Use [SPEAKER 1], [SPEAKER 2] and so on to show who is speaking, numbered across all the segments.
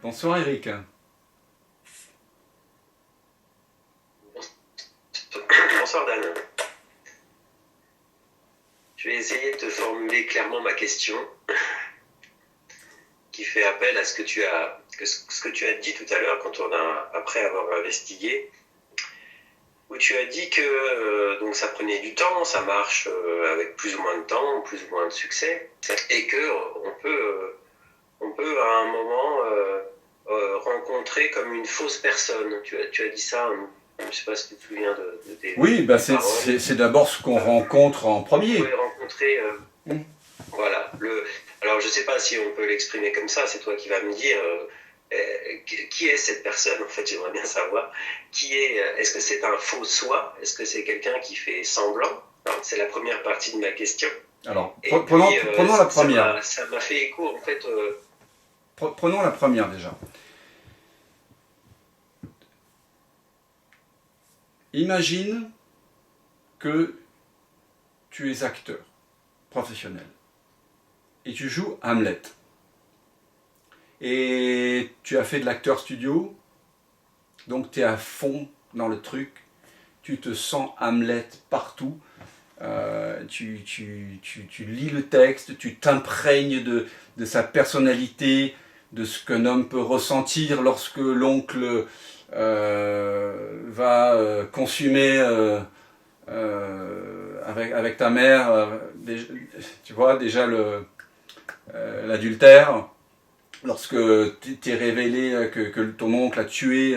[SPEAKER 1] Bonsoir Eric.
[SPEAKER 2] Bonsoir Dan. Je vais essayer de te formuler clairement ma question qui fait appel à ce que tu as dit tout à l'heure après avoir investigué, où tu as dit que donc ça prenait du temps, ça marche avec plus ou moins de temps, plus ou moins de succès, et que on peut à un moment rencontrer comme une fausse personne. Tu as dit ça. Je ne sais pas si tu te souviens de
[SPEAKER 1] Oui,
[SPEAKER 2] tes paroles.
[SPEAKER 1] c'est d'abord ce qu'on rencontre en
[SPEAKER 2] On
[SPEAKER 1] premier.
[SPEAKER 2] pourrait rencontrer,
[SPEAKER 1] Mm.
[SPEAKER 2] voilà. Alors je ne sais pas si on peut l'exprimer comme ça. C'est toi qui vas me dire qui est cette personne. En fait, j'aimerais bien savoir Est-ce que c'est un faux soi? Est-ce que c'est quelqu'un qui fait semblant? C'est la première partie de ma question.
[SPEAKER 1] Alors,
[SPEAKER 2] Et
[SPEAKER 1] prenons,
[SPEAKER 2] puis
[SPEAKER 1] prenons la première.
[SPEAKER 2] ça m'a fait écho en fait.
[SPEAKER 1] Prenons la première déjà. Imagine que tu es acteur professionnel et tu joues Hamlet. Et tu as fait de l'acteur studio, donc tu es à fond dans le truc, tu te sens Hamlet partout, tu lis le texte, tu t'imprègnes de sa personnalité, de ce qu'un homme peut ressentir lorsque l'oncle va consommer avec ta mère, tu vois, déjà l'adultère, lorsque t'es révélé que ton oncle a tué,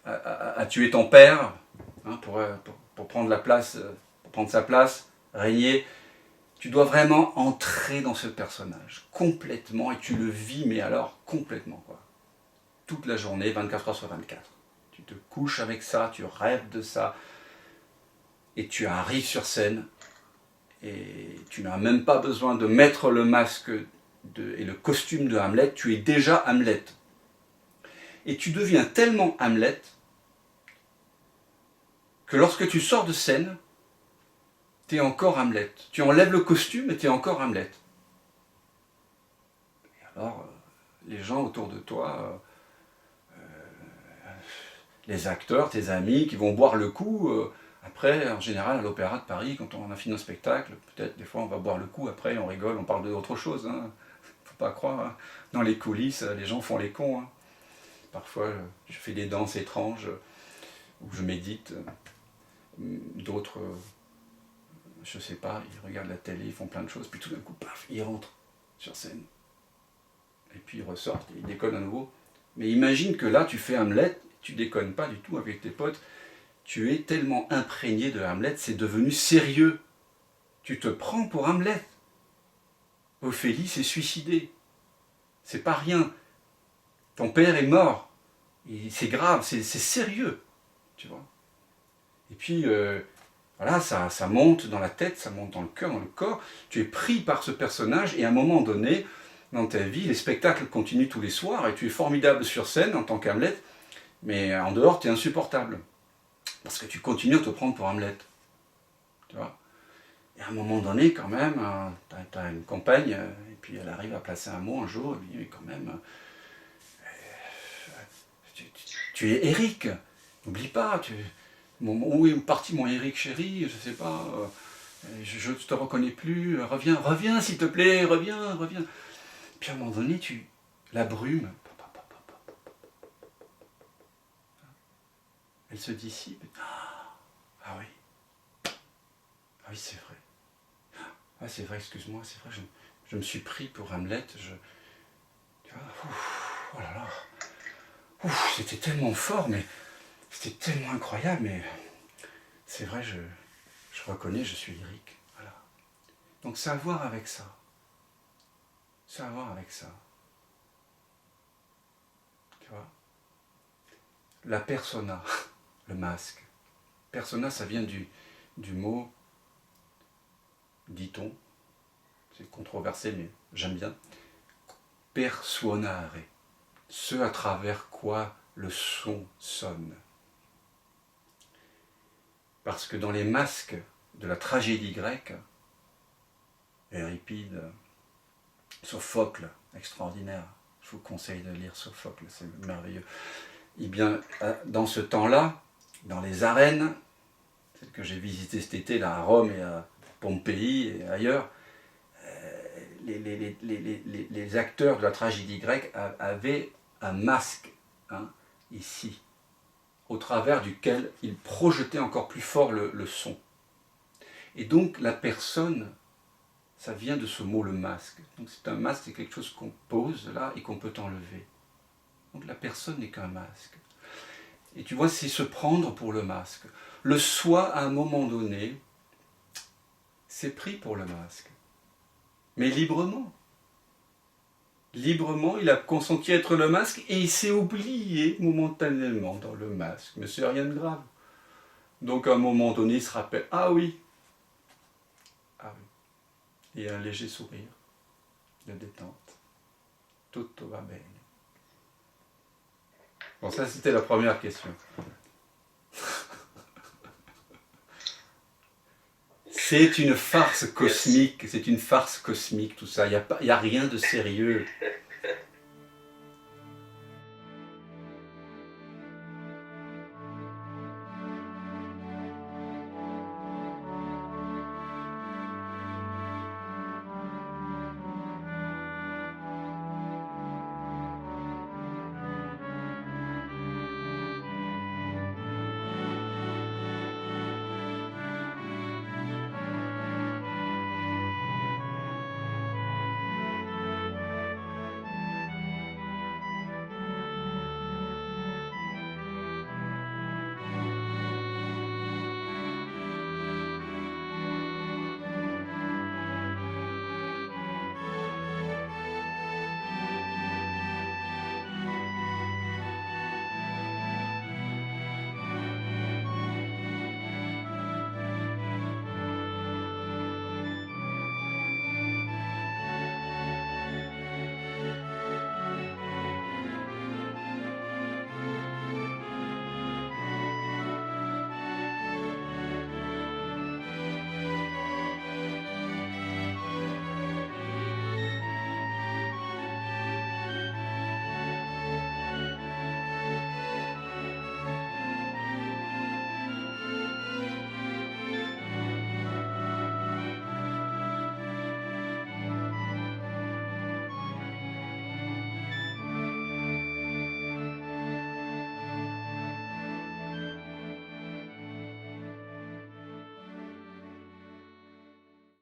[SPEAKER 1] a tué ton père, hein, pour prendre la place, pour prendre sa place, régner, tu dois vraiment entrer dans ce personnage complètement et tu le vis, mais alors complètement, quoi. Toute la journée, 24 heures sur 24. Tu te couches avec ça, tu rêves de ça, et tu arrives sur scène, et tu n'as même pas besoin de mettre le masque et le costume de Hamlet, tu es déjà Hamlet. Et tu deviens tellement Hamlet que lorsque tu sors de scène, tu es encore Hamlet. Tu enlèves le costume et tu es encore Hamlet. Et alors, les gens autour de toi, les acteurs, tes amis qui vont boire le coup, après, en général, à l'Opéra de Paris, quand on a fini un spectacle, peut-être des fois on va boire le coup, après on rigole, on parle d'autre chose. Hein. Faut pas croire. Hein. Dans les coulisses, les gens font les cons. Hein. Parfois, je fais des danses étranges où je médite. D'autres, je sais pas, ils regardent la télé, ils font plein de choses, puis tout d'un coup, paf, ils rentrent sur scène. Et puis ils ressortent, et ils déconnent à nouveau. Mais imagine que là, tu fais Hamlet, tu déconnes pas du tout avec tes potes, tu es tellement imprégné de Hamlet, c'est devenu sérieux. Tu te prends pour Hamlet. Ophélie s'est suicidée. C'est pas rien. Ton père est mort. C'est grave, c'est sérieux. Tu vois. Et puis, voilà, ça monte dans la tête, ça monte dans le cœur, dans le corps. Tu es pris par ce personnage et à un moment donné, dans ta vie, les spectacles continuent tous les soirs et tu es formidable sur scène en tant qu'Hamlet, mais en dehors, tu es insupportable. Parce que tu continues à te prendre pour Hamlet. Tu vois. Et à un moment donné, quand même, tu as une compagne, et puis elle arrive à placer un mot un jour, et puis quand même, tu es Eric. N'oublie pas, où est parti mon Eric chéri, je sais pas, je ne te reconnais plus, reviens s'il te plaît, reviens. Puis à un moment donné, la brume, elle se dissipe. Ah oui, c'est vrai. Ah c'est vrai, excuse-moi, c'est vrai, je me suis pris pour Hamlet, tu vois, oh là là, c'était tellement fort, mais c'était tellement incroyable, mais c'est vrai, je reconnais, je suis lyrique. Voilà. Donc c'est à voir avec ça. C'est à voir avec ça. Tu vois. La persona, le masque. Persona, ça vient du mot, dit-on, c'est controversé, mais j'aime bien, persuonare, ce à travers quoi le son sonne. Parce que dans les masques de la tragédie grecque, Euripide, Sophocle, extraordinaire, Je vous conseille de lire Sophocle, c'est merveilleux. Eh bien, dans ce temps-là, dans les arènes, celles que j'ai visitées cet été là, à Rome et à Pompéi et ailleurs, les acteurs de la tragédie grecque avaient un masque, hein, ici, au travers duquel ils projetaient encore plus fort le son. Et donc la personne, ça vient de ce mot le masque. Donc c'est un masque, c'est quelque chose qu'on pose là et qu'on peut enlever. Donc la personne n'est qu'un masque. Et tu vois, c'est se prendre pour le masque. Le soi, à un moment donné, s'est pris pour le masque. Mais librement. Librement, il a consenti être le masque et il s'est oublié momentanément dans le masque. Mais c'est rien de grave. Donc à un moment donné, il se rappelle, ah oui. Et un léger sourire de détente. Tutto va bene. Bon, ça c'était la première question. C'est une farce cosmique, tout ça. Il n'y a rien de sérieux.